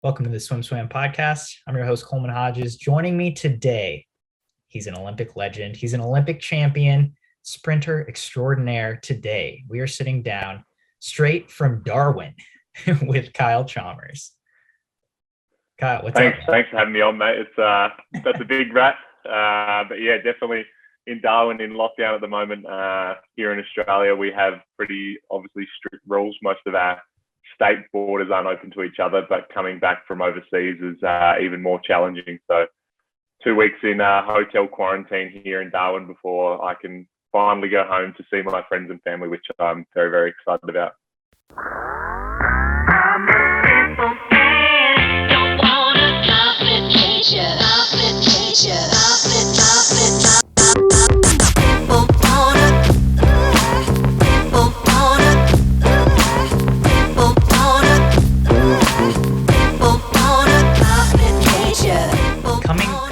Welcome to the Swim Swam podcast. I'm your host, Coleman Hodges. Joining me today, he's an Olympic legend. He's an Olympic champion, sprinter extraordinaire. Today, we are sitting down straight from Darwin with Kyle Chalmers. Kyle, what's up? Thanks for having me on, mate. That's a big rat. But yeah, definitely in Darwin in lockdown at the moment. Here in Australia, we have pretty obviously strict rules. Most of our state borders aren't open to each other, but coming back from overseas is even more challenging. So 2 weeks in hotel quarantine here in Darwin before I can finally go home to see my friends and family, which I'm very, very excited about.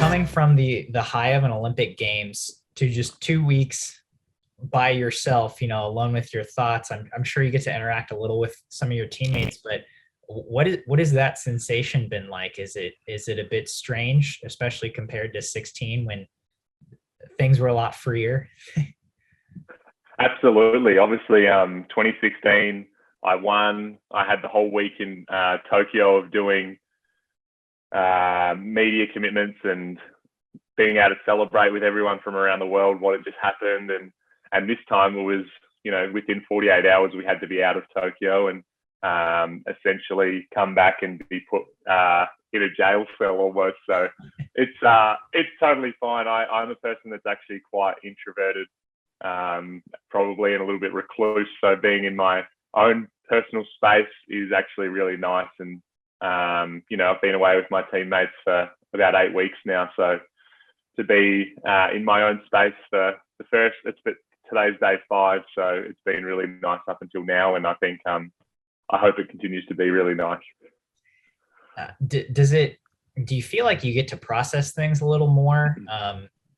Coming from the high of an Olympic Games to just 2 weeks by yourself, alone with your thoughts, I'm sure you get to interact a little with some of your teammates, but what is that sensation been like? Is it a bit strange, especially compared to 16 when things were a lot freer? Absolutely. Obviously, 2016, I won. I had the whole week in Tokyo of doing media commitments and being able to celebrate with everyone from around the world what had just happened. And this time it was, within 48 hours, we had to be out of Tokyo and essentially come back and be put in a jail cell almost. So it's totally fine. I'm a person that's actually quite introverted, probably, and a little bit recluse. So being in my own personal space is actually really nice. And, I've been away with my teammates for about 8 weeks now. So to be in my own space for today's day 5. So it's been really nice up until now. And I think, I hope it continues to be really nice. Do you feel like you get to process things a little more?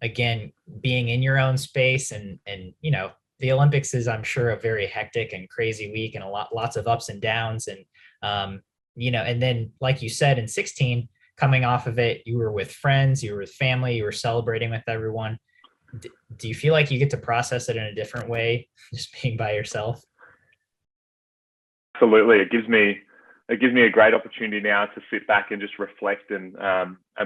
Again, being in your own space and the Olympics is, I'm sure, a very hectic and crazy week and lots of ups and downs. And, and then, like you said, in 16, coming off of it, you were with friends, you were with family, you were celebrating with everyone. Do you feel like you get to process it in a different way, just being by yourself? Absolutely. It gives me a great opportunity now to sit back and just reflect and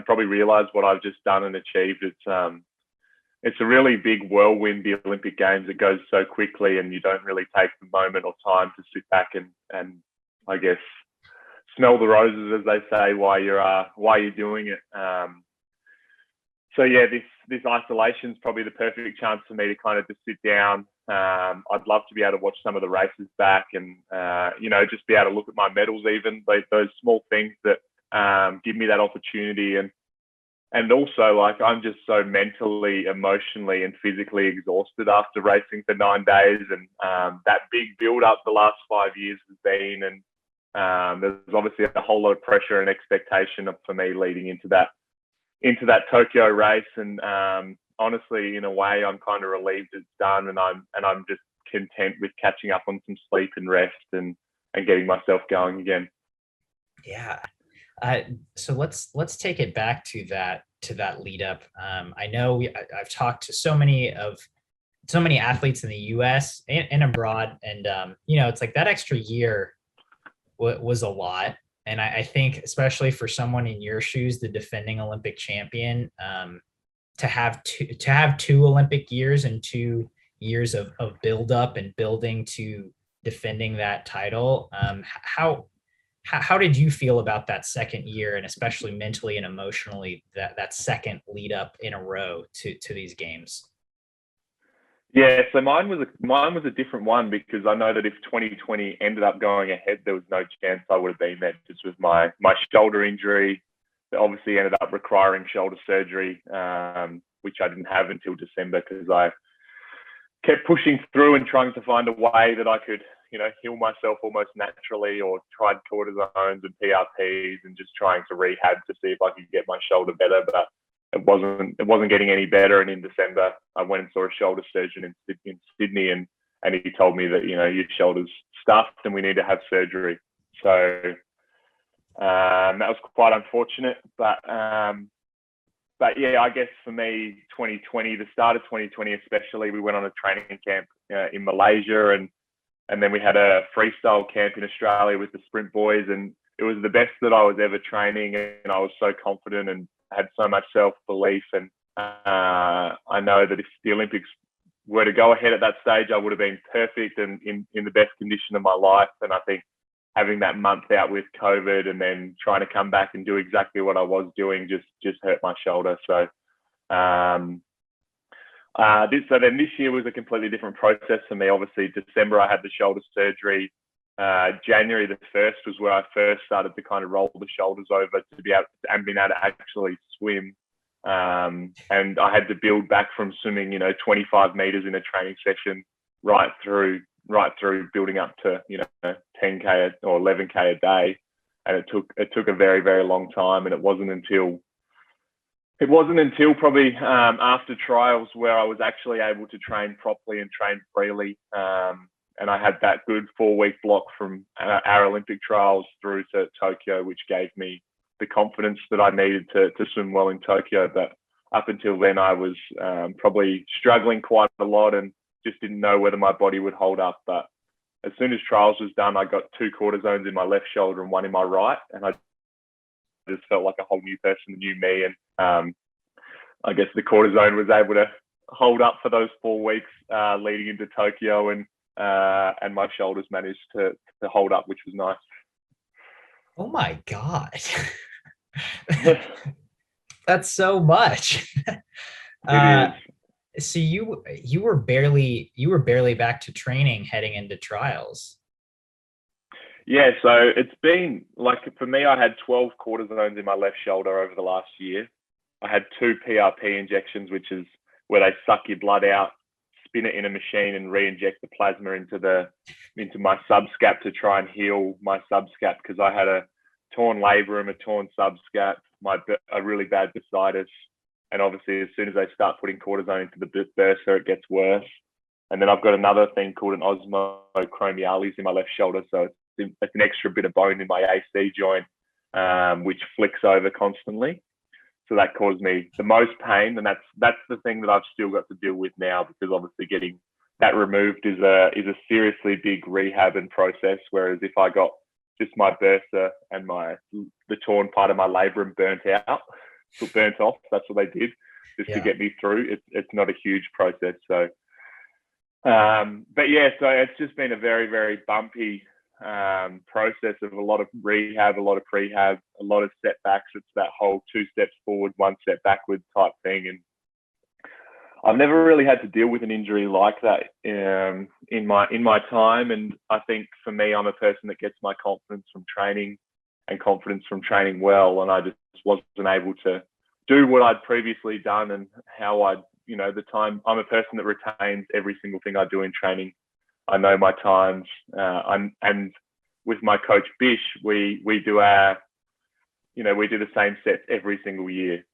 probably realize what I've just done and achieved. It's a really big whirlwind, the Olympic Games. It goes so quickly and you don't really take the moment or time to sit back and I guess smell the roses, as they say, while you're doing it. So yeah, this isolation is probably the perfect chance for me to kind of just sit down. I'd love to be able to watch some of the races back and, just be able to look at my medals even, those small things that give me that opportunity. And also, like, I'm just so mentally, emotionally and physically exhausted after racing for 9 days. And that big build up the last 5 years has been, and there's obviously a whole lot of pressure and expectation for me leading into that Tokyo race. And honestly, in a way, I'm kind of relieved it's done, and I'm just content with catching up on some sleep and rest and getting myself going again. Yeah. So let's take it back to that lead up. I know I've talked to so many athletes in the U.S. and abroad, and it's like that extra year was a lot. And I think, especially for someone in your shoes, the defending Olympic champion, to have two Olympic years and 2 years of build up and building to defending that title. How did you feel about that second year, and especially mentally and emotionally, that second lead up in a row to these games? Yeah, so mine was a different one, because I know that if 2020 ended up going ahead, there was no chance I would have been there, just with my shoulder injury that obviously ended up requiring shoulder surgery, which I didn't have until December, because I kept pushing through and trying to find a way that I could, heal myself almost naturally, or tried cortisones and PRPs and just trying to rehab to see if I could get my shoulder better, but it wasn't getting any better. And in December, I went and saw a shoulder surgeon in Sydney, and he told me that, your shoulder's stuffed and we need to have surgery. So That was quite unfortunate, but yeah, I guess for me, 2020, the start of 2020 especially, we went on a training camp in Malaysia, and then we had a freestyle camp in Australia with the sprint boys, and it was the best that I was ever training, and I was so confident and had so much self-belief. And I know that if the Olympics were to go ahead at that stage, I would have been perfect and in the best condition of my life. And I think having that month out with COVID and then trying to come back and do exactly what I was doing just hurt my shoulder. So then this year was a completely different process for me. Obviously, December I had the shoulder surgery. January the 1st was where I first started to kind of roll the shoulders over to be able to actually swim. And I had to build back from swimming, 25 meters in a training session right through building up to 10K or 11K a day. And it took a very, very long time. And it wasn't until probably after trials where I was actually able to train properly and train freely. And I had that good 4-week block from Aerobic trials through to Tokyo, which gave me the confidence that I needed to swim well in Tokyo. But up until then, I was probably struggling quite a lot and just didn't know whether my body would hold up. But as soon as trials was done, I got 2 cortisones in my left shoulder and 1 in my right. And I just felt like a whole new person, a new me. And I guess the cortisone was able to hold up for those 4 weeks leading into Tokyo, and my shoulders managed to hold up, which was nice. Oh my God. That's so much. So you were barely back to training heading into trials. Yeah, so it's been like, for me, I had 12 cortisones in my left shoulder over the last year. I had 2 PRP injections, which is where they suck your blood out, spin it in a machine, and re-inject the plasma into my subscap to try and heal my subscap, because I had a torn labrum, a torn subscap, a really bad bursitis. And obviously, as soon as they start putting cortisone into the bursa, it gets worse. And then I've got another thing called an osmochromialis in my left shoulder. So it's an extra bit of bone in my AC joint, which flicks over constantly. So that caused me the most pain. And that's the thing that I've still got to deal with now, because obviously getting that removed is a seriously big rehab and process. Whereas if I got just my bursa and the torn part of my labrum burnt off, that's what they did, just to get me through. It's not a huge process. So, but yeah, so it's just been a very, very bumpy process of a lot of rehab, a lot of prehab, a lot of setbacks. It's that whole 2 steps forward, 1 step backward type thing. And I've never really had to deal with an injury like that in my time. And I think for me, I'm a person that gets my confidence from training and confidence from training well. And I just wasn't able to do what I'd previously done, and how I'm a person that retains every single thing I do in training. I know my times. And with my coach Bish, we do the same sets every single year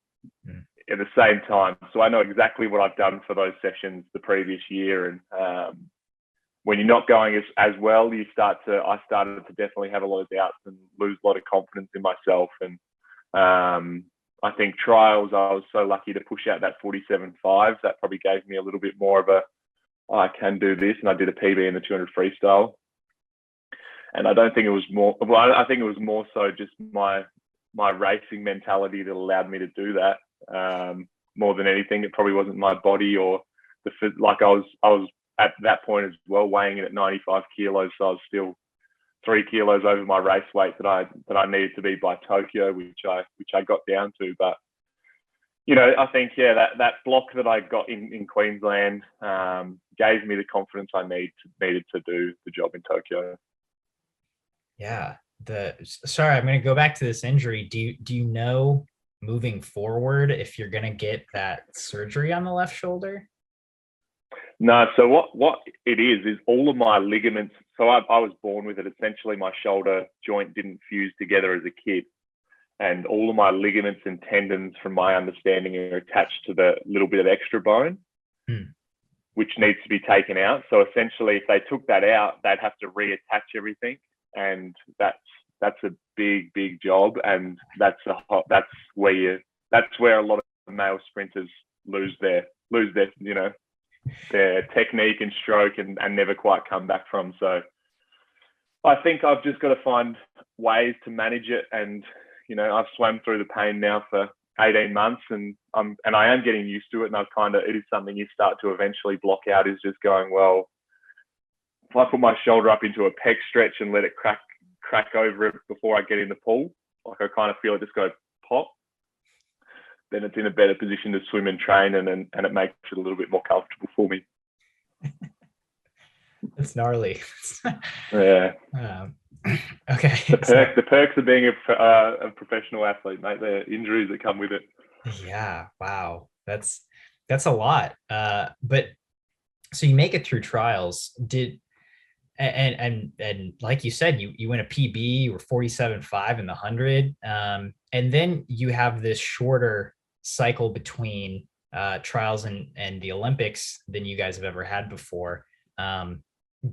at the same time. So I know exactly what I've done for those sessions the previous year. And when you're not going as well, I started to definitely have a lot of doubts and lose a lot of confidence in myself. And I think trials, I was so lucky to push out that 47.5. That probably gave me a little bit more of I can do this. And I did a PB in the 200 freestyle. And I don't think it was I think it was more so just my racing mentality that allowed me to do that. More than anything, it probably wasn't my body or I was at that point as well weighing in at 95 kilos. So I was still 3 kilos over my race weight that I needed to be by Tokyo, which I got down to. But I think that block that I got in Queensland gave me the confidence I needed to do the job in Tokyo. Yeah. Sorry, I'm going to go back to this injury. Do you know moving forward if you're going to get that surgery on the left shoulder? No. So what it is all of my ligaments. So I was born with it. Essentially, my shoulder joint didn't fuse together as a kid. And all of my ligaments and tendons, from my understanding, are attached to the little bit of extra bone, which needs to be taken out. So essentially, if they took that out, they'd have to reattach everything. And that's a big job, and that's where a lot of male sprinters lose their their technique and stroke and never quite come back from. So I think I've just got to find ways to manage it, and I've swam through the pain now for 18 months, and I am getting used to it, and it is something you start to eventually block out, is just going, well, if I put my shoulder up into a pec stretch and let it crack over it before I get in the pool, like I kind of feel it just go pop, then it's in a better position to swim and train, and it makes it a little bit more comfortable for me. It's gnarly. Yeah. Okay. The perks of being a professional athlete, mate. The injuries that come with it. Yeah. Wow. That's a lot. But so you make it through trials. And like you said, you win a PB, you were 47.5 in the 100. And then you have this shorter cycle between trials and the Olympics than you guys have ever had before.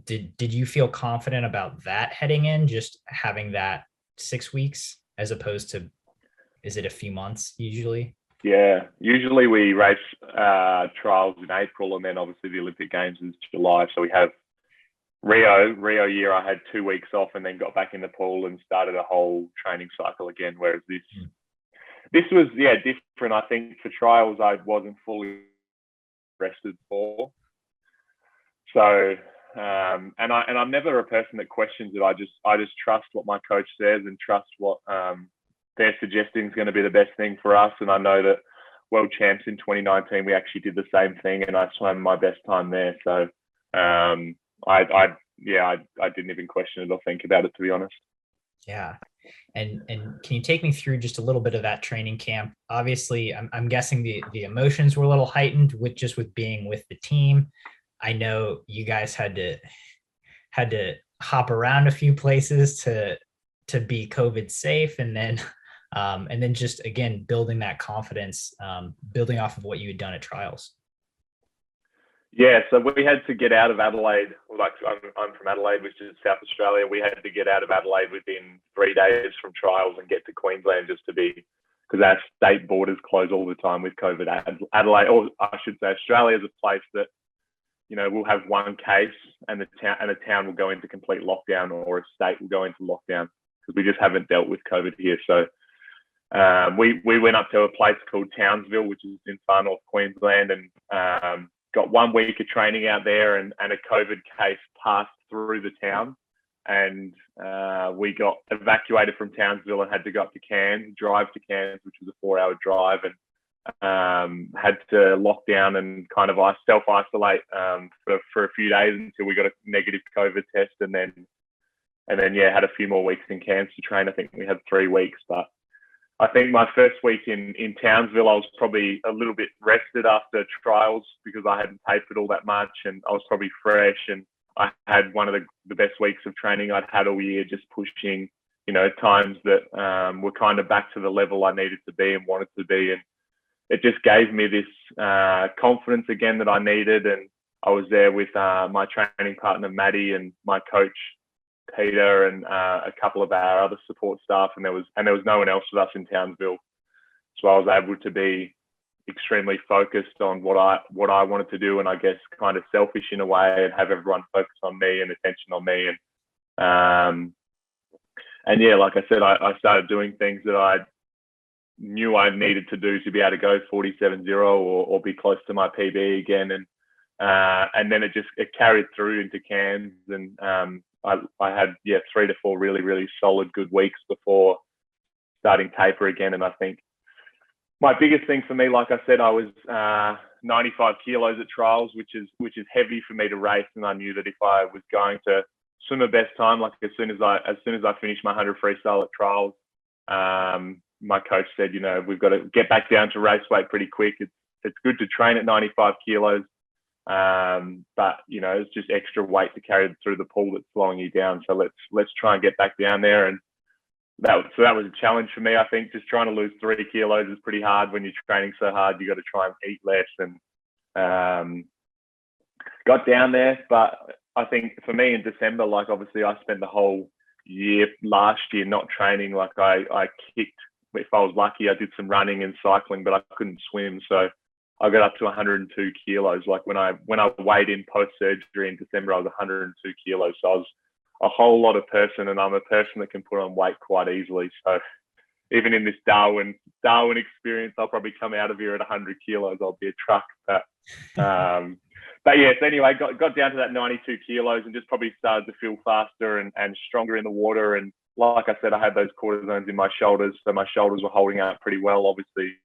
Did you feel confident about that heading in, just having that 6 weeks as opposed to, is it a few months usually? Yeah, usually we race trials in April, and then obviously the Olympic Games is July. So we have Rio year, I had 2 weeks off and then got back in the pool and started a whole training cycle again. Whereas this was different. I think for trials I wasn't fully rested for. So and I'm never a person that questions it. I just trust what my coach says and trust what they're suggesting is going to be the best thing for us. And I know that World Champs in 2019 we actually did the same thing, and I swam my best time there. So I didn't even question it or think about it, to be honest. Yeah. And can you take me through just a little bit of that training camp? Obviously, I'm guessing the emotions were a little heightened with being with the team. I know you guys had to hop around a few places to be COVID safe, and then just again building that confidence, building off of what you had done at trials. Yeah, so we had to get out of Adelaide. Like I'm from Adelaide, which is South Australia. We had to get out of Adelaide within 3 days from trials and get to Queensland because our state borders close all the time with COVID. Adelaide, or I should say, Australia is a place that we'll have one case and a town will go into complete lockdown, or a state will go into lockdown, because we just haven't dealt with COVID here. So we went up to a place called Townsville, which is in far north Queensland, and got 1 week of training out there, and a COVID case passed through the town, and we got evacuated from Townsville and had to go up to Cairns, drive to Cairns, which was a 4-hour drive, and had to lock down and kind of self-isolate for a few days until we got a negative COVID test, and then had a few more weeks in Cairns to train. I think we had 3 weeks, but I think my first week in Townsville, I was probably a little bit rested after trials because I hadn't tapered all that much, and I was probably fresh, and I had one of the best weeks of training I'd had all year, just pushing, times that were kind of back to the level I needed to be and wanted to be. And it just gave me this confidence again that I needed. And I was there with my training partner, Maddie, and my coach, Peter, and a couple of our other support staff, and there was no one else with us in Townsville. So I was able to be extremely focused on what I wanted to do, and I guess kind of selfish in a way, and have everyone focus on me and attention on me. And yeah, like I said, I started doing things that I knew I needed to do to be able to go 47.0 or be close to my PB again, and then it carried through into Cairns, and I had 3 to 4 really, really solid good weeks before starting taper again. And I think my biggest thing for me, like I said, I was 95 kilos at trials, which is heavy for me to race. And I knew that if I was going to swim a best time, like as soon as I finished my 100 freestyle at trials, my coach said, we've got to get back down to race weight pretty quick. It's good to train at 95 kilos. But it's just extra weight to carry through the pool that's slowing you down. So let's try and get back down there. And that was a challenge for me. I think just trying to lose 3 kilos is pretty hard when you're training so hard. You got to try and eat less, and got down there. But I think for me in December, like obviously I spent the whole year last year not training. Like I kicked, if I was lucky, I did some running and cycling, but I couldn't swim. So I got up to 102 kilos. Like when I weighed in post surgery in December, I was 102 kilos. So I was a whole lot of person, and I'm a person that can put on weight quite easily. So even in this Darwin experience, I'll probably come out of here at 100 kilos. I'll be a truck. But yes, anyway, got down to that 92 kilos and just probably started to feel faster and stronger in the water. And like I said, I had those cortisones in my shoulders, so my shoulders were holding out pretty well. Obviously,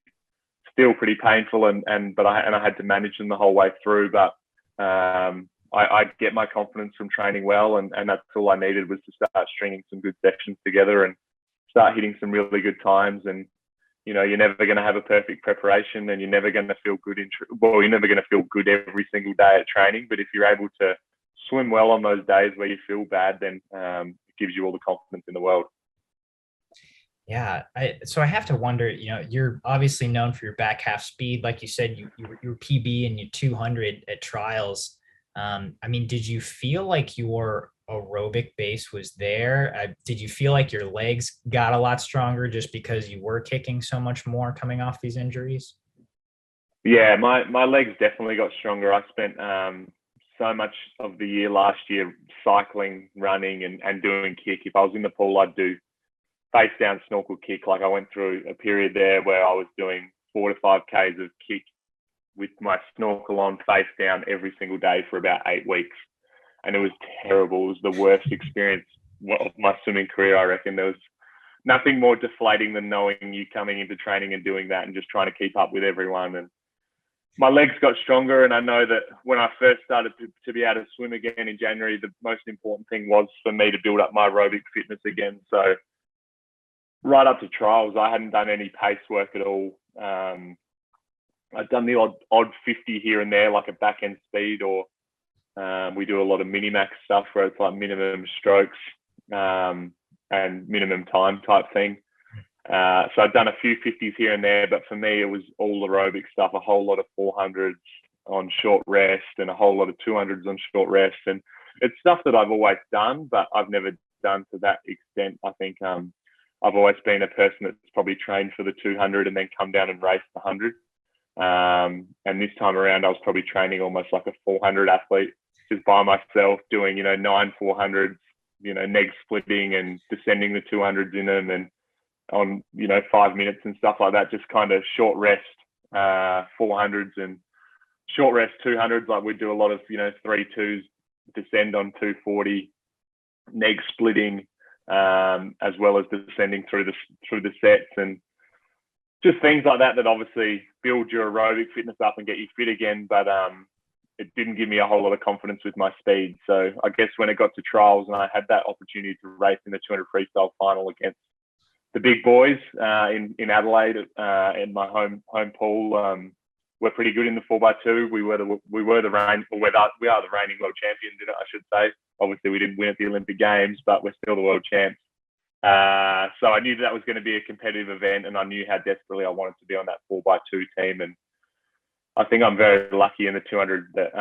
still pretty painful, but I had to manage them the whole way through. But I get my confidence from training well, and that's all I needed was to start stringing some good sections together and start hitting some really good times. And you're never going to have a perfect preparation, and you're never going to feel good you're never going to feel good every single day at training. But if you're able to swim well on those days where you feel bad, then it gives you all the confidence in the world. Yeah. So I have to wonder, you're obviously known for your back half speed. Like you said, you were PB and you 200 at trials. I mean, did you feel like your aerobic base was there? Did you feel like your legs got a lot stronger just because you were kicking so much more coming off these injuries? Yeah, my legs definitely got stronger. I spent so much of the year last year cycling, running, and doing kick. If I was in the pool, I'd do face down snorkel kick. Like I went through a period there where I was doing 4 to 5 Ks of kick with my snorkel on face down every single day for about 8 weeks. And it was terrible. It was the worst experience of my swimming career, I reckon. There was nothing more deflating than knowing you coming into training and doing that and just trying to keep up with everyone. And my legs got stronger. And I know that when I first started to be able to swim again in January, the most important thing was for me to build up my aerobic fitness again. So right up to trials, I hadn't done any pace work at all. I'd done the odd 50 here and there, like a back end speed, or we do a lot of mini-max stuff where it's like minimum strokes and minimum time type thing. So I've done a few 50s here and there, but for me, it was all aerobic stuff, a whole lot of 400s on short rest and a whole lot of 200s on short rest. And it's stuff that I've always done, but I've never done to that extent. I think I've always been a person that's probably trained for the 200 and then come down and race the 100. And this time around, I was probably training almost like a 400 athlete, just by myself, doing 9 400s, neg splitting and descending the 200s in them, and on 5 minutes and stuff like that. Just kind of short rest 400s and short rest 200s. Like we do a lot of 3-2s, descend on 240, neg splitting, as well as descending through the sets, and just things like that obviously build your aerobic fitness up and get you fit again. But it didn't give me a whole lot of confidence with my speed. So I guess when it got to trials and I had that opportunity to race in the 200 freestyle final against the big boys in Adelaide in my home pool, we're pretty good in the 4x2. We are the reigning world champions in it, I should say. Obviously, we didn't win at the Olympic Games, but we're still the world champs. So I knew that was going to be a competitive event, and I knew how desperately I wanted to be on that 4x2 team. And I think I'm very lucky in the 200 that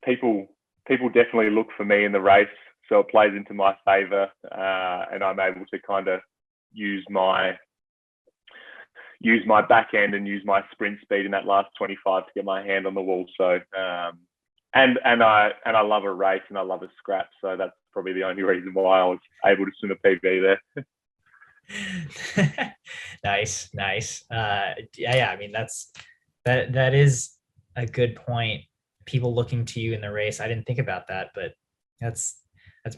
people definitely look for me in the race, so it plays into my favour, and I'm able to kind of use my back end and use my sprint speed in that last 25 to get my hand on the wall. So and I love a race and I love a scrap, so that's probably the only reason why I was able to swim a PB there. Nice. Yeah. I mean, that is a good point. People looking to you in the race. I didn't think about that, but that's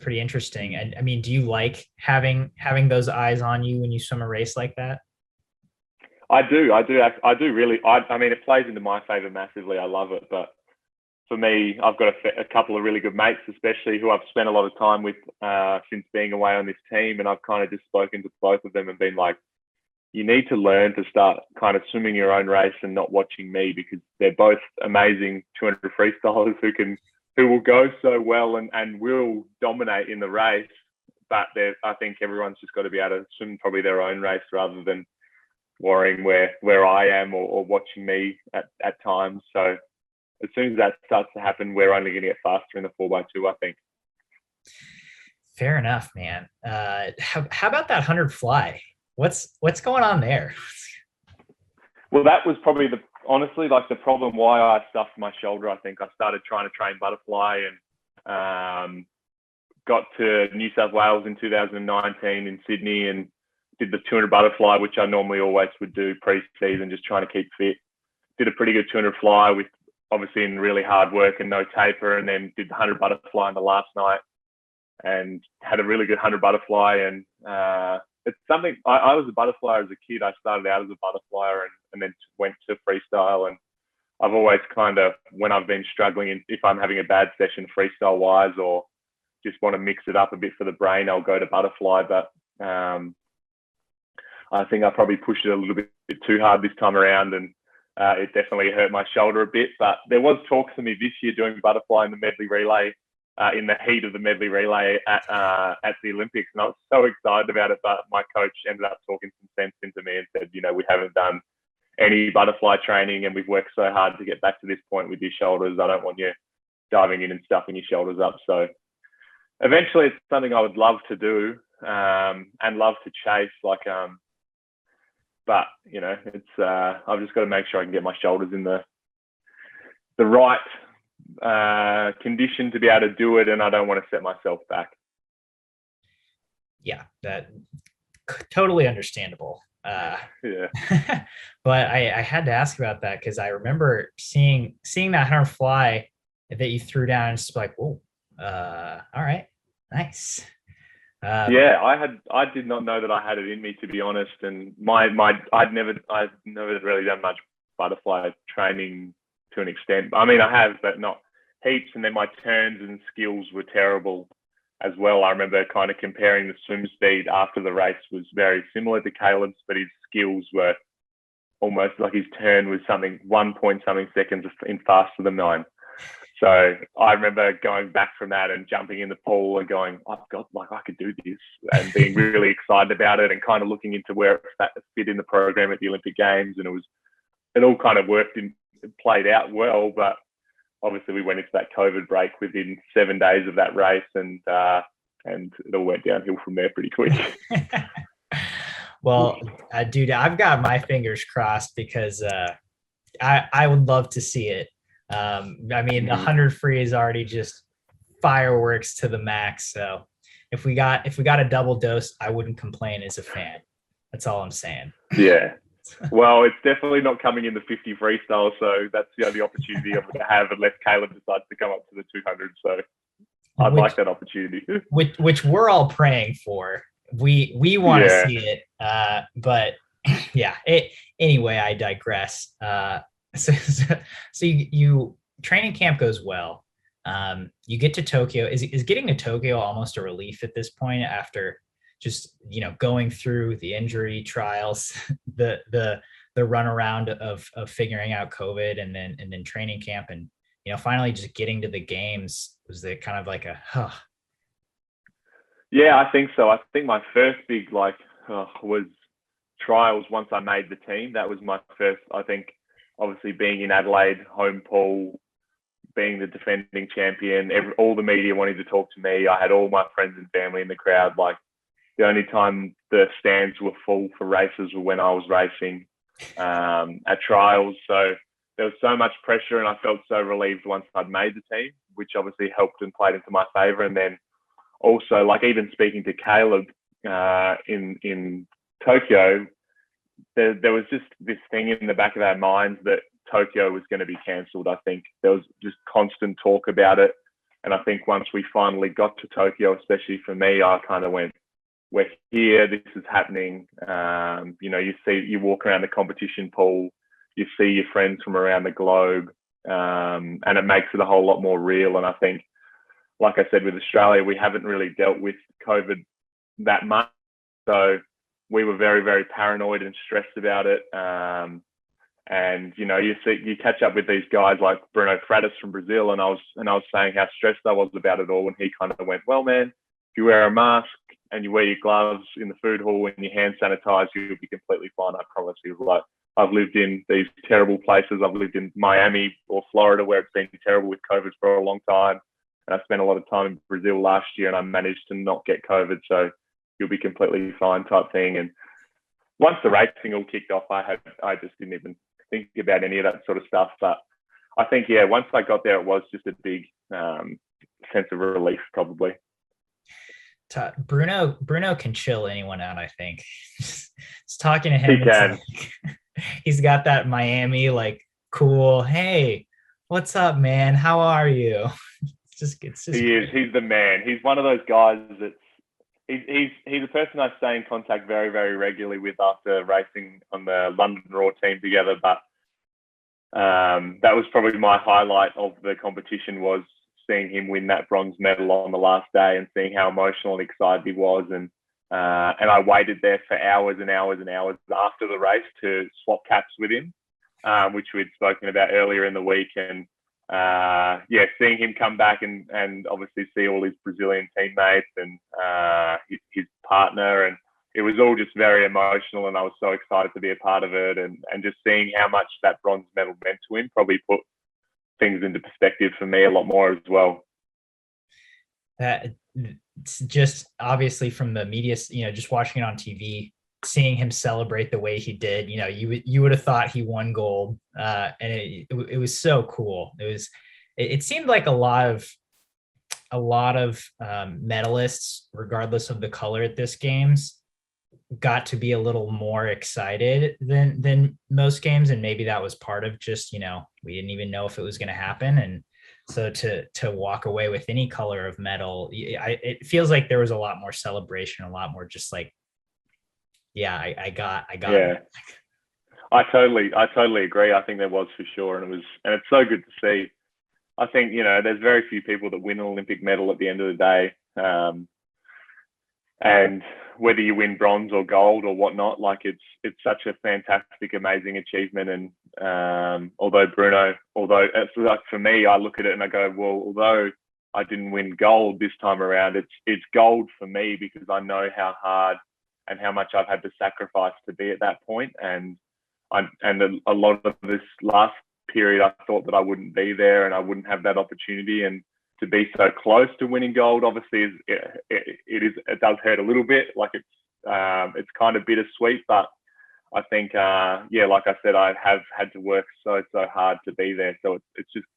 pretty interesting. And I mean, do you like having those eyes on you when you swim a race like that? I do really. I mean, it plays into my favor massively. I love it. But for me, I've got a couple of really good mates, especially who I've spent a lot of time with since being away on this team. And I've kind of just spoken to both of them and been like, you need to learn to start kind of swimming your own race and not watching me, because they're both amazing 200 freestylers who will go so well and will dominate in the race. But I think everyone's just got to be able to swim probably their own race rather than worrying where I am or watching me at times. So as soon as that starts to happen, we're only going to get faster in the 4x2, I think. Fair enough, man. How about that 100 fly? What's going on there? Well, that was probably honestly like the problem why I stuffed my shoulder. I think I started trying to train butterfly and got to New South Wales in 2019 in Sydney and did the 200 butterfly, which I normally always would do pre-season, just trying to keep fit. Did a pretty good 200 fly with obviously in really hard work and no taper, and then did the 100 butterfly on the last night and had a really good 100 butterfly. And it's something I was a butterflyer as a kid. I started out as a butterflyer and then went to freestyle. And I've always kind of, when I've been struggling, if I'm having a bad session freestyle wise or just want to mix it up a bit for the brain, I'll go to butterfly. But I think I probably pushed it a little bit too hard this time around, and it definitely hurt my shoulder a bit. But there was talks of me this year doing butterfly in the medley relay, in the heat of the medley relay at the Olympics, and I was so excited about it. But my coach ended up talking some sense into me and said, we haven't done any butterfly training, and we've worked so hard to get back to this point with your shoulders. I don't want you diving in and stuffing your shoulders up. So eventually, it's something I would love to do and love to chase. But it's I've just got to make sure I can get my shoulders in the right condition to be able to do it, and I don't want to set myself back. Yeah, that totally understandable. Yeah. But I had to ask about that because I remember seeing that 100 fly that you threw down, and it's like, whoa, all right, nice. Yeah, I did not know that I had it in me, to be honest. And I've never really done much butterfly training to an extent. I mean, I have, but not heaps. And then my turns and skills were terrible as well. I remember kind of comparing the swim speed after the race was very similar to Caeleb's, but his skills were almost like his turn was something 1 point something seconds in faster than mine. So I remember going back from that and jumping in the pool and going, I could do this, and being really excited about it and kind of looking into where it fit in the program at the Olympic Games. And it all kind of played out well, but obviously we went into that COVID break within 7 days of that race, and it all went downhill from there pretty quick. Well, dude, I've got my fingers crossed because I would love to see it. I mean, the 100 free is already just fireworks to the max. So if we got a double dose, I wouldn't complain as a fan. That's all I'm saying. Yeah. Well, it's definitely not coming in the 50 freestyle, so that's the only opportunity I'm going to have unless Caeleb decides to come up to the 200. So I'd like that opportunity. which we're all praying for. We want to see it, but yeah. Anyway, I digress. So you training camp goes well. You get to Tokyo. Is getting to Tokyo almost a relief at this point after just going through the injury trials, the runaround of figuring out COVID, and then training camp, and finally just getting to the games? Was it kind of like Yeah, I think so. I think my first big was trials once I made the team. That was my first, I think. Obviously, being in Adelaide, home pool, being the defending champion, all the media wanting to talk to me. I had all my friends and family in the crowd. Like, the only time the stands were full for races were when I was racing at trials. So there was so much pressure, and I felt so relieved once I'd made the team, which obviously helped and played into my favour. And then also, even speaking to Caeleb in Tokyo, there was just this thing in the back of our minds that Tokyo was going to be cancelled. I think there was just constant talk about it. And I think once we finally got to Tokyo, especially for me, I kind of went, we're here, this is happening. You walk around the competition pool, you see your friends from around the globe, and it makes it a whole lot more real. And I think, like I said, with Australia, we haven't really dealt with COVID that much. So we were very, very paranoid and stressed about it. And you catch up with these guys like Bruno Fratis from Brazil, and I was saying how stressed I was about it all, and he kind of went, well, man, if you wear a mask and you wear your gloves in the food hall and your hand sanitize, you'll be completely fine, I promise. He was like, I've lived in these terrible places. I've lived in Miami or Florida where it's been terrible with COVID for a long time. And I spent a lot of time in Brazil last year, and I managed to not get COVID, so you'll be completely fine type thing. And once the racing all kicked off, I just didn't even think about any of that sort of stuff. But I think, yeah, once I got there, it was just a big sense of relief, probably. Bruno can chill anyone out, I think. Just talking to him, He can. Like, he's got that Miami, like, cool, hey, what's up, man? How are you? It's just he is. He's the man. He's one of those guys that's he's a person I stay in contact very, very regularly with after racing on the London Raw team together. But that was probably my highlight of the competition, was seeing him win that bronze medal on the last day and seeing how emotional and excited he was. And I waited there for hours and hours and hours after the race to swap caps with him, which we'd spoken about earlier in the week. And yeah, seeing him come back and obviously see all his Brazilian teammates and his partner, and it was all just very emotional, and I was so excited to be a part of it, and just seeing how much that bronze medal meant to him probably put things into perspective for me a lot more as well. That just obviously from the media, just watching it on TV, seeing him celebrate the way he did, you would have thought he won gold, and it was so cool. It seemed like a lot of medalists, regardless of the color at this games, got to be a little more excited than most games, and maybe that was part of just we didn't even know if it was going to happen, and so to walk away with any color of medal, it feels like there was a lot more celebration, a lot more just like, yeah, I got yeah it. I totally agree. I think there was, for sure, and it's so good to see. I think there's very few people that win an Olympic medal at the end of the day, and whether you win bronze or gold or whatnot, like it's such a fantastic, amazing achievement. And although it's like, for me, I look at it and I go, well, although I didn't win gold this time around, it's gold for me because I know how hard and how much I've had to sacrifice to be at that point. And a lot of this last period, I thought that I wouldn't be there and I wouldn't have that opportunity. And to be so close to winning gold, obviously, it does hurt a little bit. Like it's kind of bittersweet, but I think, like I said, I have had to work so hard to be there. So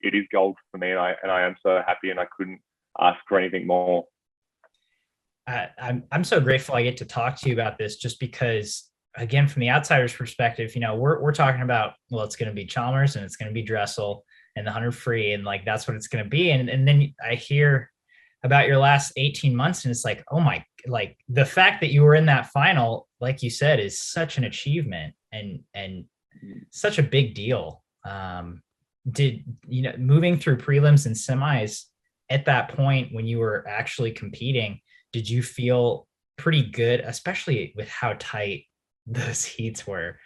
it is gold for me, and I am so happy, and I couldn't ask for anything more. I'm so grateful I get to talk to you about this, just because, again, from the outsider's perspective, we're talking about, well, it's going to be Chalmers and it's going to be Dressel and the 100 free, and like that's what it's going to be. And then I hear about your last 18 months, and it's like, oh my, like the fact that you were in that final, like you said, is such an achievement and such a big deal. Did moving through prelims and semis at that point when you were actually competing, did you feel pretty good, especially with how tight those heats were?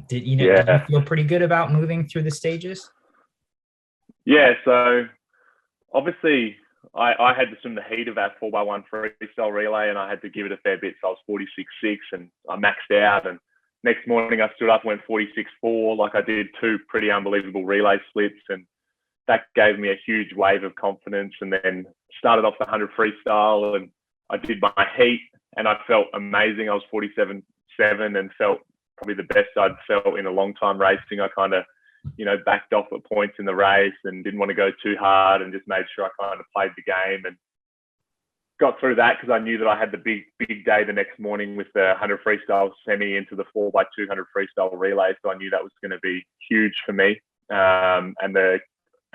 Did you feel pretty good about moving through the stages? Yeah, so obviously I had to swim the heat of that 4x1 freestyle relay, and I had to give it a fair bit. So I was 46.6 and I maxed out, and next morning I stood up and went 46.4. Like I did 2 pretty unbelievable relay splits, and that gave me a huge wave of confidence. And then started off the 100 freestyle, and I did my heat and I felt amazing. I was 47.7 and felt probably the best I'd felt in a long time racing. I kind of backed off at points in the race and didn't want to go too hard, and just made sure I kind of played the game and got through that, because I knew that I had the big day the next morning with the 100 freestyle semi into the 4x200 freestyle relay. So I knew that was going to be huge for me. And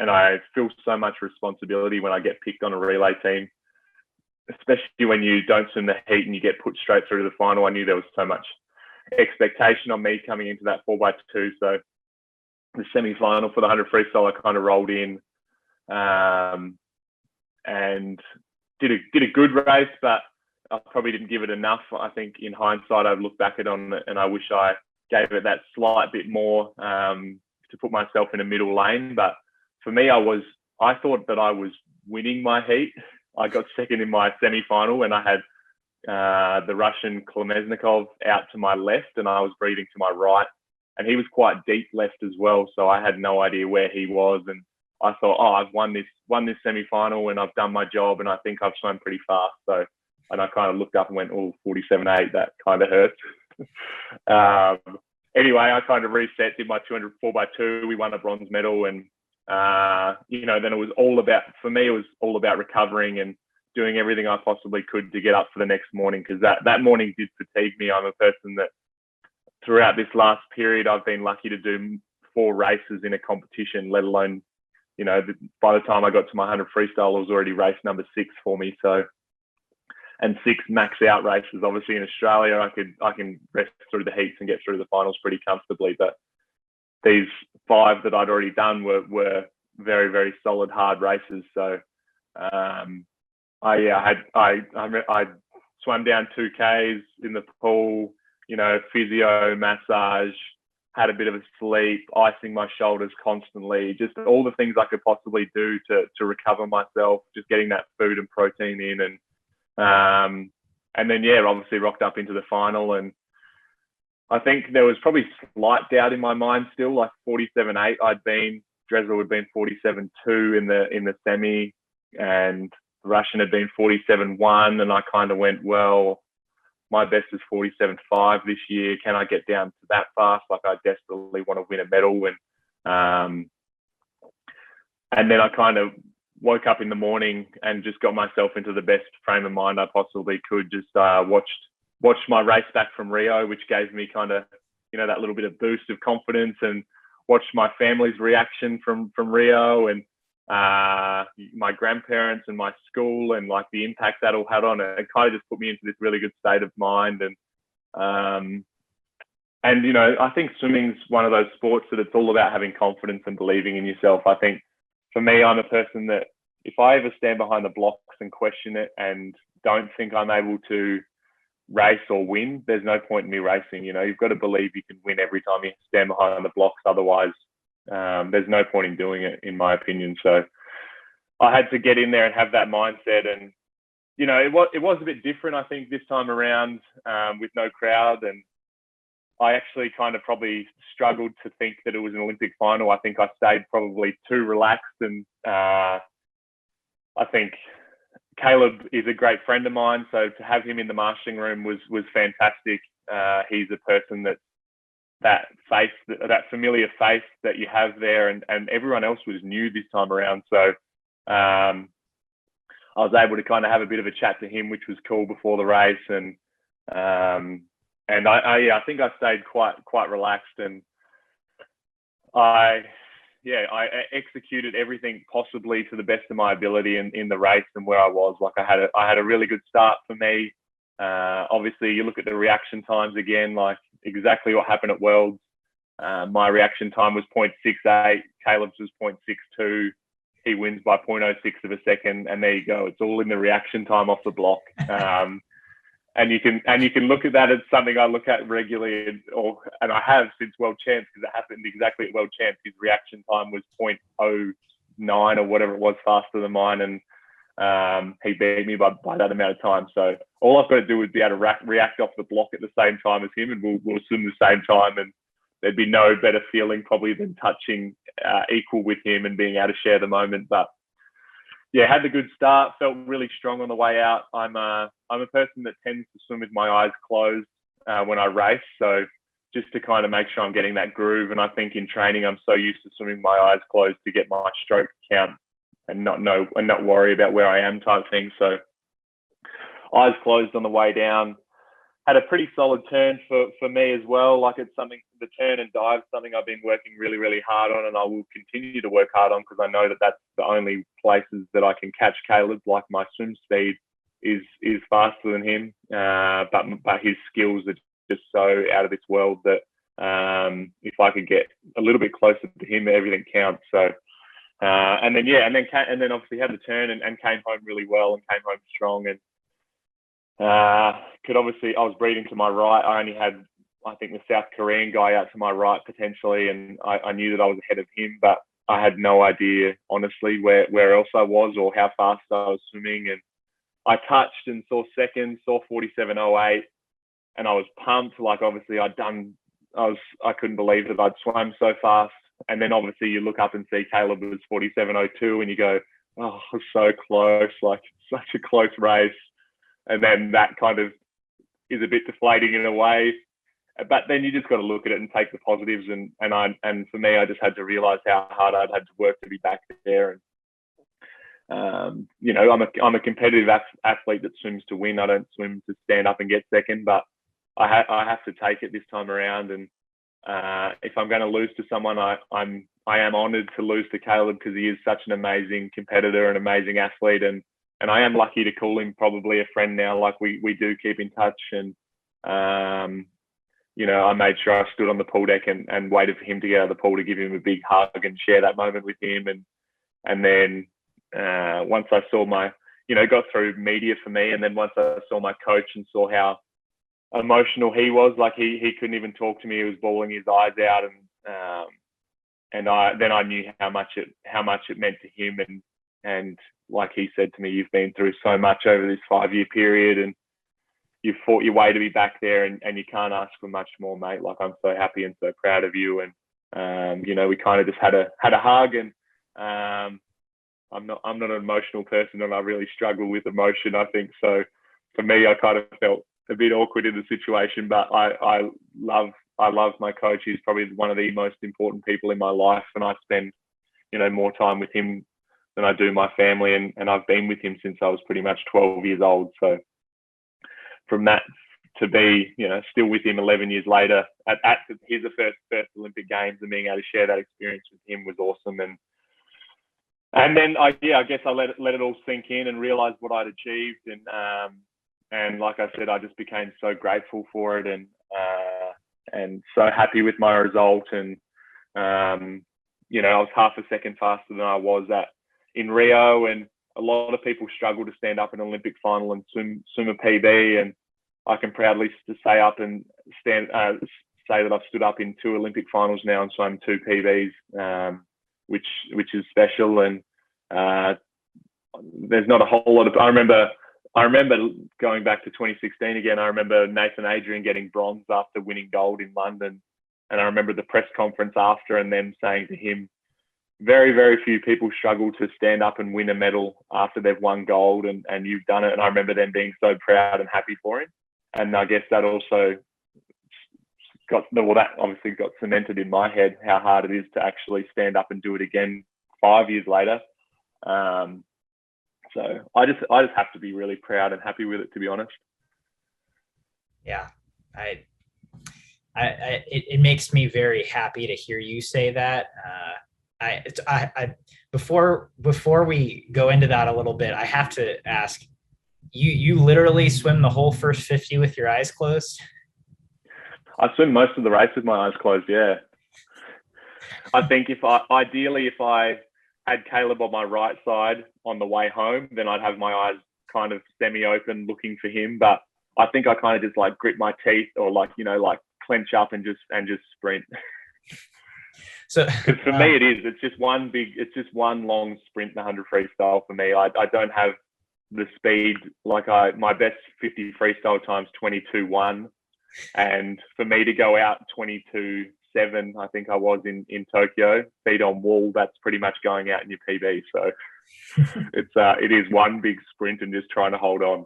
I feel so much responsibility when I get picked on a relay team, especially when you don't swim the heat and you get put straight through to the final. I knew there was so much expectation on me coming into that 4x2. So the semi-final for the 100 freestyle, I kind of rolled in and did a good race, but I probably didn't give it enough. I think in hindsight, I've looked back at it and I wish I gave it that slight bit more to put myself in a middle lane. But for me, I thought that I was winning my heat. I got second in my semi-final, and I had the Russian Klemeznikov out to my left, and I was breathing to my right. And he was quite deep left as well, so I had no idea where he was. And I thought, oh, I've won this semi-final and I've done my job and I think I've swum pretty fast. So, and I kind of looked up and went, oh, 47.8, that kind of hurts. Anyway, I kind of reset, did my 200 4x2. We won a bronze medal. And, then it was all about, for me, it was all about recovering and doing everything I possibly could to get up for the next morning, because that morning did fatigue me. I'm a person that throughout this last period, I've been lucky to do 4 races in a competition, let alone, by the time I got to my 100 freestyle, it was already race number 6 for me. So, and 6 max out races. Obviously in Australia, I can rest through the heats and get through the finals pretty comfortably. But these 5 that I'd already done were very, very solid, hard races. So I swam down 2Ks in the pool, physio, massage, had a bit of a sleep, icing my shoulders constantly, just all the things I could possibly do to recover myself, just getting that food and protein in. And then, obviously rocked up into the final. And I think there was probably slight doubt in my mind still, like 47.8 Dressel had been 47.2 in the semi, and the Russian had been 47.1. And I kind of went, well, my best is 47.5 this year. Can I get down to that fast? Like, I desperately want to win a medal. And then I kind of woke up in the morning and just got myself into the best frame of mind I possibly could. Just watched my race back from Rio, which gave me kind of, that little bit of boost of confidence, and watched my family's reaction from Rio, and my grandparents and my school, and like the impact that all had on it. It kind of just put me into this really good state of mind. And I think swimming's one of those sports that it's all about having confidence and believing in yourself. I think for me, I'm a person that if I ever stand behind the blocks and question it and don't think I'm able to race or win, there's no point in me racing. You've got to believe you can win every time you stand behind the blocks. Otherwise, there's no point in doing it, in my opinion. So I had to get in there and have that mindset. And, it was a bit different, I think, this time around with no crowd. And I actually kind of probably struggled to think that it was an Olympic final. I think I stayed probably too relaxed. And I think Caeleb is a great friend of mine. So to have him in the marshalling room was fantastic. He's a person that face, that familiar face that you have there, and everyone else was new this time around. So I was able to kind of have a bit of a chat to him, which was cool before the race. And I think I stayed quite relaxed, and I executed everything possibly to the best of my ability in the race and where I was. Like, I had a really good start for me. Obviously, you look at the reaction times again, like exactly what happened at Worlds. My reaction time was 0.68. Caeleb's was 0.62. He wins by 0.06 of a second, and there you go. It's all in the reaction time off the block. And you can look at that as something I look at regularly, and I have since World Champs, because it happened exactly at World Champs. His reaction time was 0.09 or whatever it was, faster than mine, and he beat me by that amount of time. So all I've got to do is be able to react off the block at the same time as him, and we'll swim the same time, and there'd be no better feeling probably than touching equal with him and being able to share the moment. But yeah, had the good start, felt really strong on the way out. I'm a person that tends to swim with my eyes closed when I race. So just to kind of make sure I'm getting that groove. And I think in training, I'm so used to swimming with my eyes closed to get my stroke count and not worry about where I am type thing. So eyes closed on the way down. Had a pretty solid turn for me as well. Like, it's something, the turn and dive, something I've been working really, really hard on, and I will continue to work hard on, because I know that that's the only places that I can catch Caeleb. Like, my swim speed is faster than him, but his skills are just so out of this world that if I could get a little bit closer to him, everything counts. So and then obviously had the turn and came home really well and came home strong. And I was breathing to my right. I only had, I think, the South Korean guy out to my right potentially, and I knew that I was ahead of him, but I had no idea, honestly, where else I was or how fast I was swimming. And I touched and saw 47.08, and I was pumped. Like, obviously I couldn't believe that I'd swam so fast. And then obviously you look up and see Caeleb was 47.02 and you go, oh, so close, like such a close race. And then that kind of is a bit deflating in a way. But then you just got to look at it and take the positives. And for me, I just had to realize how hard I'd had to work to be back there. And, you know, I'm a competitive athlete that swims to win. I don't swim to stand up and get second, but I have to take it this time around. And if I'm going to lose to someone, I am honoured to lose to Caeleb because he is such an amazing competitor and amazing athlete. And I am lucky to call him probably a friend now. Like we do keep in touch. And, you know, I made sure I stood on the pool deck and waited for him to get out of the pool to give him a big hug and share that moment with him. And then once I saw got through media for me. And then once I saw my coach and saw how emotional he was, like he couldn't even talk to me. He was bawling his eyes out. And I knew how much it meant to him. And like he said to me, you've been through so much over this 5-year period and you've fought your way to be back there and you can't ask for much more, mate. Like, I'm so happy and so proud of you. And, you know, we kind of just had a hug. And I'm not an emotional person and I really struggle with emotion, I think. So for me, I kind of felt a bit awkward in the situation, but I love my coach. He's probably one of the most important people in my life. And I spend, you know, more time with him than I do my family. And I've been with him since I was pretty much 12 years old. So from that to be, you know, still with him 11 years later at his first Olympic Games and being able to share that experience with him was awesome. And then I guess I let it all sink in and realized what I'd achieved. And like I said, I just became so grateful for it and so happy with my result. And, you know, I was half a second faster than I was in Rio. And a lot of people struggle to stand up in an Olympic final and swim a PB. And I can proudly say that I've stood up in 2 Olympic finals now and swum 2 PBs, which is special. And there's not a whole lot of. I remember going back to 2016 again. I remember Nathan Adrian getting bronze after winning gold in London, and I remember the press conference after and them saying to him, very, very few people struggle to stand up and win a medal after they've won gold, and you've done it. And I remember them being so proud and happy for him. And I guess that also that obviously got cemented in my head how hard it is to actually stand up and do it again 5 years later. So I just have to be really proud and happy with it, to be honest. Yeah, it makes me very happy to hear you say that. Before we go into that a little bit, I have to ask, you literally swim the whole first 50 with your eyes closed? I swim most of the race with my eyes closed. Yeah. I think if I had Caeleb on my right side on the way home, then I'd have my eyes kind of semi-open looking for him. But I think I kind of just like grit my teeth or like clench up and just sprint. So because for me it's just one long sprint in the 100 freestyle for me. I don't have the speed. My best 50 freestyle time's 22.1, and for me to go out 22.7, I think I was in Tokyo, feet on wall, that's pretty much going out in your PB. So it is one big sprint and just trying to hold on.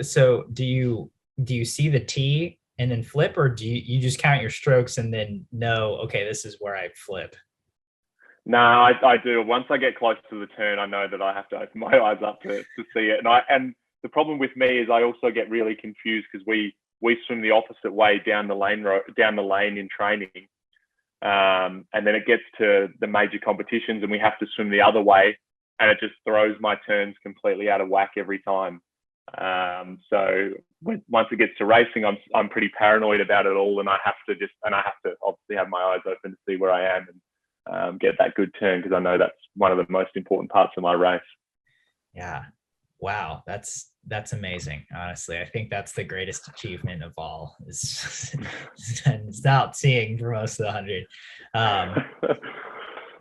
So do you see the T and then flip, or do you just count your strokes and then know, okay, this is where I flip? No, I do. Once I get close to the turn, I know that I have to open my eyes up to see it. And the problem with me is I also get really confused because we swim the opposite way down the lane in training. And then it gets to the major competitions and we have to swim the other way, and it just throws my turns completely out of whack every time. So once it gets to racing, I'm pretty paranoid about it all, and I have to obviously have my eyes open to see where I am and get that good turn, because I know that's one of the most important parts of my race. Yeah. Wow. That's amazing. Honestly, I think that's the greatest achievement of all is it's out seeing for most of the 100.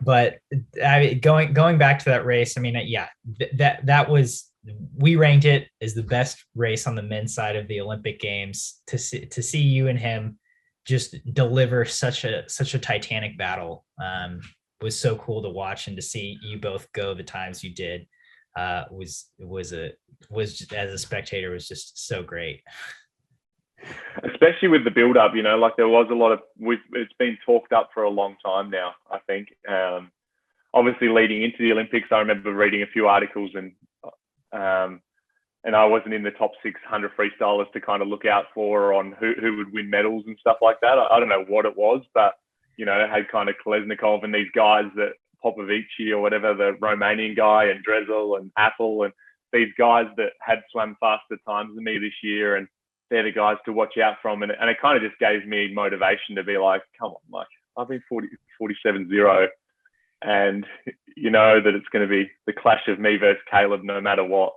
But I mean, going back to that race, I mean, yeah, that was, we ranked it as the best race on the men's side of the Olympic Games. To see you and him just deliver such a Titanic battle. Was so cool to watch, and to see you both go the times you did was just, as a spectator, was just so great. Especially with the build up, like there was a lot of, it's been talked up for a long time now, I think. Obviously leading into the Olympics, I remember reading a few articles, and I wasn't in the top 600 freestylers to kind of look out for on who would win medals and stuff like that. I don't know what it was, but, had kind of Kolesnikov and these guys that Popovici or whatever, the Romanian guy, and Dressel and Apple, and these guys that had swam faster times than me this year. And they're the guys to watch out from. And it kind of just gave me motivation to be like, come on, like I've been 47-0, and you know that it's going to be the clash of me versus Caeleb no matter what.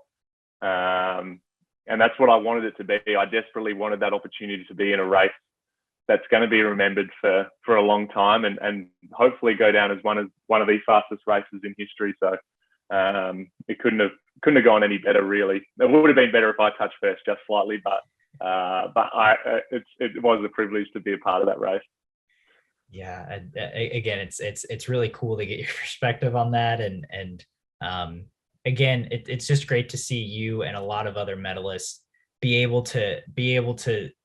And that's what I wanted it to be. I desperately wanted that opportunity to be in a race that's going to be remembered for a long time, and hopefully go down as one of the fastest races in history. So it couldn't have gone any better, really. It would have been better if I touched first just slightly, but it was a privilege to be a part of that race. Yeah, again, it's really cool to get your perspective on that, and again, it's just great to see you and a lot of other medalists be able to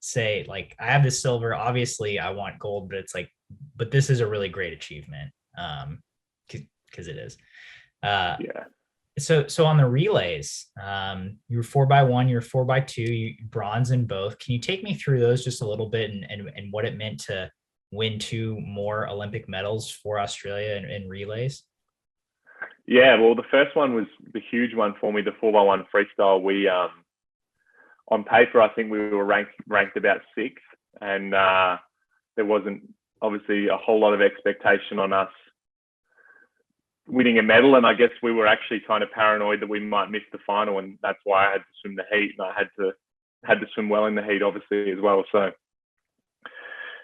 say, like, I have this silver, obviously I want gold, but it's like, but this is a really great achievement, because it is. Yeah. So on the relays, you were 4x1, you were 4x2, you bronze in both. Can you take me through those just a little bit, and what it meant to win 2 more Olympic medals for Australia in relays? Yeah, well, the first one was the huge one for me, the 4x1 freestyle. We, on paper, I think we were ranked about 6th, and there wasn't obviously a whole lot of expectation on us winning a medal. And I guess we were actually kind of paranoid that we might miss the final, and that's why I had to swim the heat, and I had to swim well in the heat, obviously, as well. So,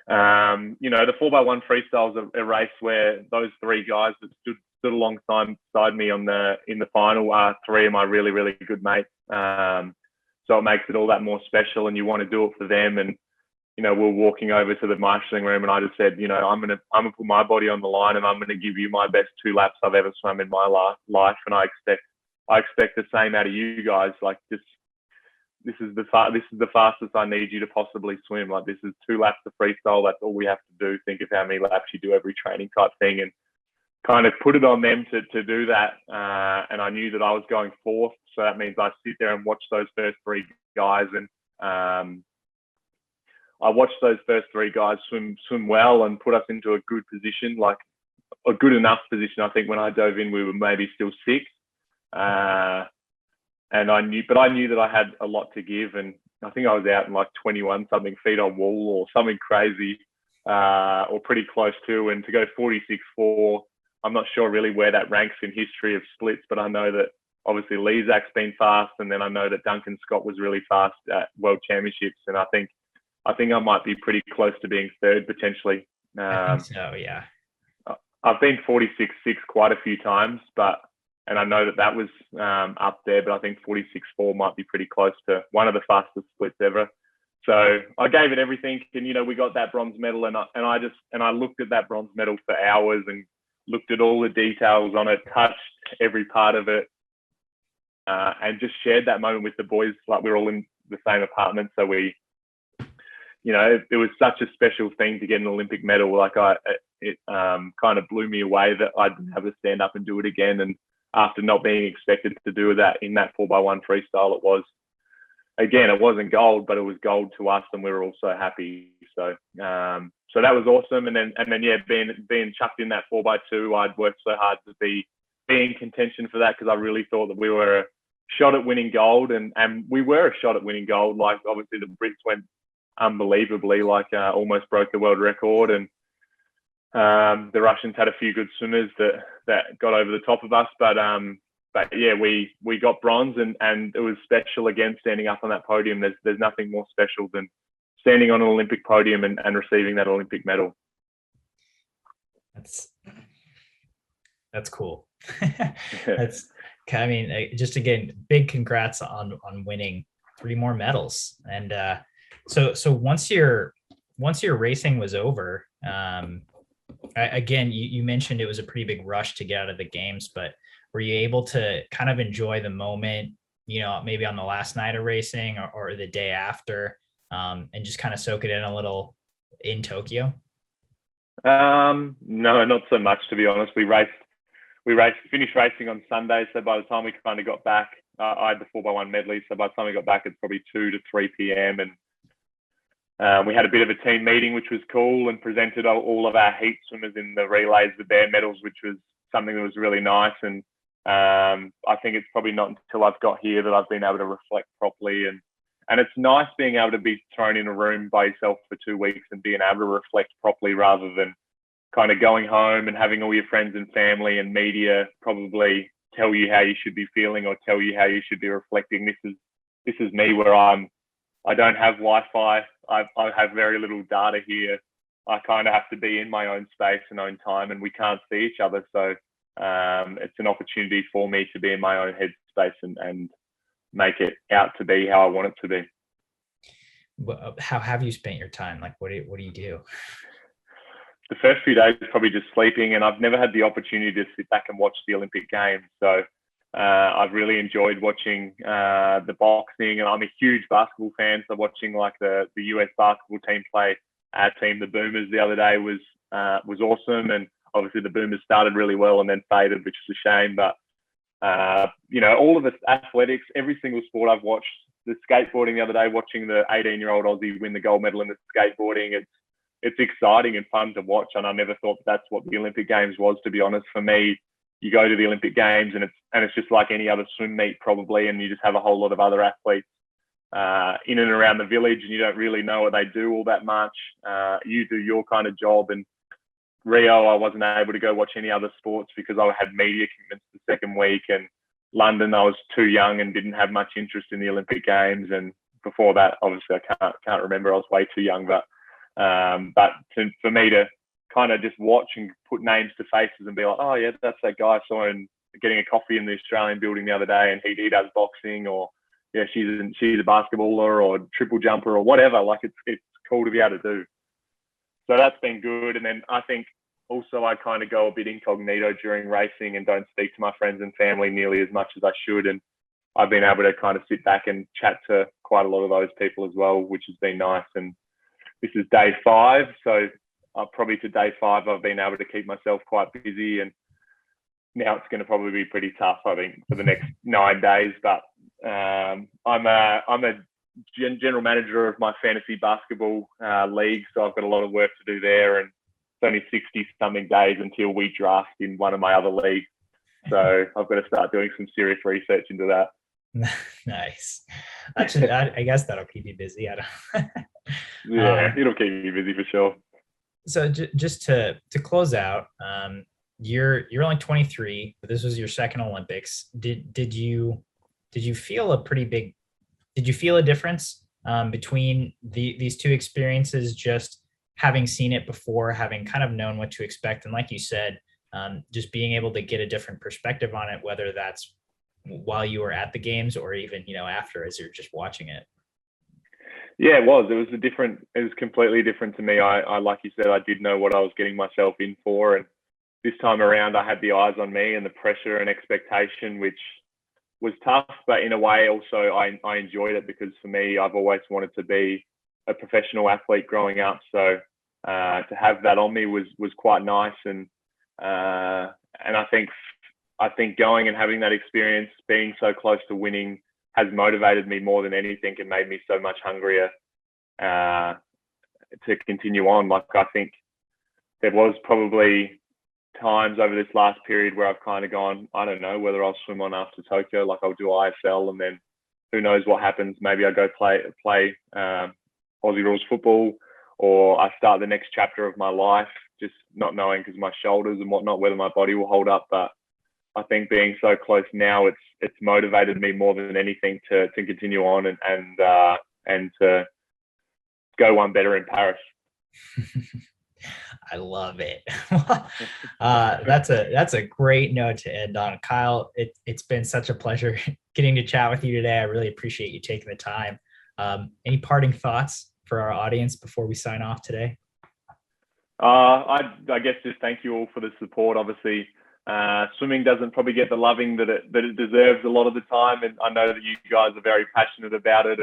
the 4x1 freestyle is a race where those 3 guys that stood alongside me in the final are 3 of my really, really good mates. So it makes it all that more special, and you want to do it for them. And we're walking over to the marshalling room, and I just said, I'm gonna put my body on the line, and I'm gonna give you my best 2 laps I've ever swum in my life, and I expect the same out of you guys. Like, this is the fastest I need you to possibly swim. Like, this is 2 laps of freestyle. That's all we have to do. Think of how many laps you do every training type thing, and kind of put it on them to do that. And I knew that I was going 4th, so that means I sit there and watch those first 3 guys, and I watched those first 3 guys swim well and put us into a good position, like a good enough position. I think when I dove in, we were maybe still 6th, and I knew that I had a lot to give, and I think I was out in like 21 something feet on wall or something crazy, or pretty close to. And to go 46.4, I'm not sure really where that ranks in history of splits, but I know that obviously Lezak's been fast, and then I know that Duncan Scott was really fast at World Championships, and I think I might be pretty close to being 3rd potentially. I think so, yeah. I've been 46.6 quite a few times, and I know that was up there, but I think 46.4 might be pretty close to one of the fastest splits ever. So I gave it everything, and we got that bronze medal, and I looked at that bronze medal for hours and looked at all the details on it, touched every part of it, and just shared that moment with the boys. Like, we were all in the same apartment, so it was such a special thing to get an Olympic medal. Like, it kind of blew me away that I didn't have to stand up and do it again. And after not being expected to do that in that 4x1 freestyle, it wasn't gold, but it was gold to us, and we were all so happy. So that was awesome. And then yeah, being chucked in that 4x2, I'd worked so hard to be in contention for that, because I really thought that we were a shot at winning gold, and we were a shot at winning gold. Like, obviously the Brits went unbelievably, like almost broke the world record, and the Russians had a few good swimmers that got over the top of us, but yeah, we got bronze, and it was special again standing up on that podium. There's nothing more special than standing on an Olympic podium and receiving that Olympic medal. That's cool. Just again, big congrats on winning 3 more medals. And so once you're once your racing was over, again, you mentioned it was a pretty big rush to get out of the games, but were you able to kind of enjoy the moment, maybe on the last night of racing or the day after, and just kind of soak it in a little in Tokyo? No, not so much, to be honest. Finished racing on Sunday. So by the time we kind of got back, I had the 4x1 medley. So by the time we got back, it's probably 2 to 3 p.m. And we had a bit of a team meeting, which was cool, and presented all of our heat swimmers in the relays with their medals, which was something that was really nice. And I think it's probably not until I've got here that I've been able to reflect properly. And it's nice being able to be thrown in a room by yourself for 2 weeks and being able to reflect properly rather than kind of going home and having all your friends and family and media probably tell you how you should be feeling or tell you how you should be reflecting. This is me, where I don't have Wi-Fi. I have very little data here. I kind of have to be in my own space and own time, and we can't see each other. So it's an opportunity for me to be in my own headspace and make it out to be how I want it to be. How have you spent your time? Like, what do you do? The first few days probably just sleeping, and I've never had the opportunity to sit back and watch the Olympic Games. So I've really enjoyed watching the boxing, and I'm a huge basketball fan. So watching like the US basketball team play our team, the Boomers, the other day was awesome. And obviously the Boomers started really well and then faded, which is a shame. But all of the athletics, every single sport I've watched. The skateboarding the other day, watching the 18-year-old Aussie win the gold medal in the skateboarding, it's exciting and fun to watch. And I never thought that's what the Olympic Games was, to be honest. For me, you go to the Olympic Games and it's just like any other swim meet probably, and you just have a whole lot of other athletes in and around the village, and you don't really know what they do all that much. You do your kind of job. And Rio, I wasn't able to go watch any other sports because I had media commitments the second week, and London, I was too young and didn't have much interest in the Olympic Games. And before that, obviously, I can't remember. I was way too young. But for me to kind of just watch and put names to faces and be like, oh yeah, that's that guy I saw him getting a coffee in the Australian building the other day, and he does boxing, or yeah, she's a basketballer or triple jumper or whatever. Like it's cool to be able to do. So that's been good. And then I think also I kind of go a bit incognito during racing and don't speak to my friends and family nearly as much as I should. And I've been able to kind of sit back and chat to quite a lot of those people as well, which has been nice. And this is day 5. So probably to day 5, I've been able to keep myself quite busy. And now it's going to probably be pretty tough, I think, for the next 9 days. But I'm a general manager of my fantasy basketball league. So I've got a lot of work to do there. And it's only 60 something days until we draft in one of my other leagues. So I've got to start doing some serious research into that. Nice. I guess that'll keep you busy. Yeah, it'll keep me busy for sure. So just to close out, you're only 23, but this was your second Olympics. Did you feel a difference between these two experiences, just having seen it before, having kind of known what to expect, and like you said, just being able to get a different perspective on it, whether that's while you were at the games or even after, as you're just watching it? Yeah, it was completely different to me. I like you said, I did know what I was getting myself in for, and this time around I had the eyes on me and the pressure and expectation, which was tough, but in a way also I enjoyed it, because for me, I've always wanted to be a professional athlete growing up. So to have that on me was quite nice. And I think going and having that experience, being so close to winning, has motivated me more than anything and made me so much hungrier to continue on. Like, I think there was probably times over this last period where I've kind of gone, I don't know whether I'll swim on after Tokyo. Like, I'll do ISL, and then who knows what happens. Maybe I go play Aussie rules football, or I start the next chapter of my life, just not knowing, because my shoulders and whatnot, whether my body will hold up. But I think being so close now, it's motivated me more than anything to continue on and to go one better in Paris. I love it. That's a great note to end on, Kyle. It's been such a pleasure getting to chat with you today. I really appreciate you taking the time. Any parting thoughts for our audience before we sign off today? I guess just thank you all for the support. Obviously, swimming doesn't probably get the loving that it deserves a lot of the time, and I know that you guys are very passionate about it,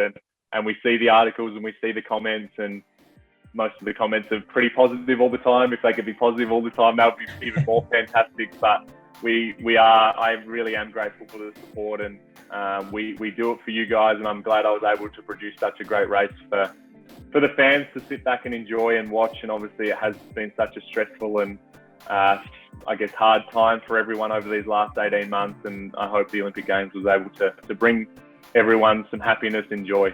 and we see the articles and we see the comments, and most of the comments are pretty positive all the time. If they could be positive all the time, that would be even more fantastic. But I really am grateful for the support, and we do it for you guys, and I'm glad I was able to produce such a great race for the fans to sit back and enjoy and watch. And obviously it has been such a stressful and I guess hard time for everyone over these last 18 months, and I hope the Olympic Games was able to bring everyone some happiness and joy.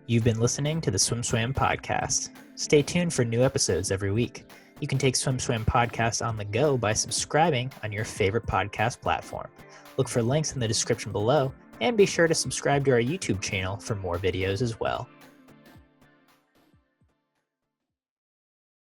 You've been listening to the Swim Swam podcast. Stay tuned for new episodes every week. You can take Swim Swam podcast on the go by subscribing on your favorite podcast platform. Look for links in the description below, and be sure to subscribe to our YouTube channel for more videos as well.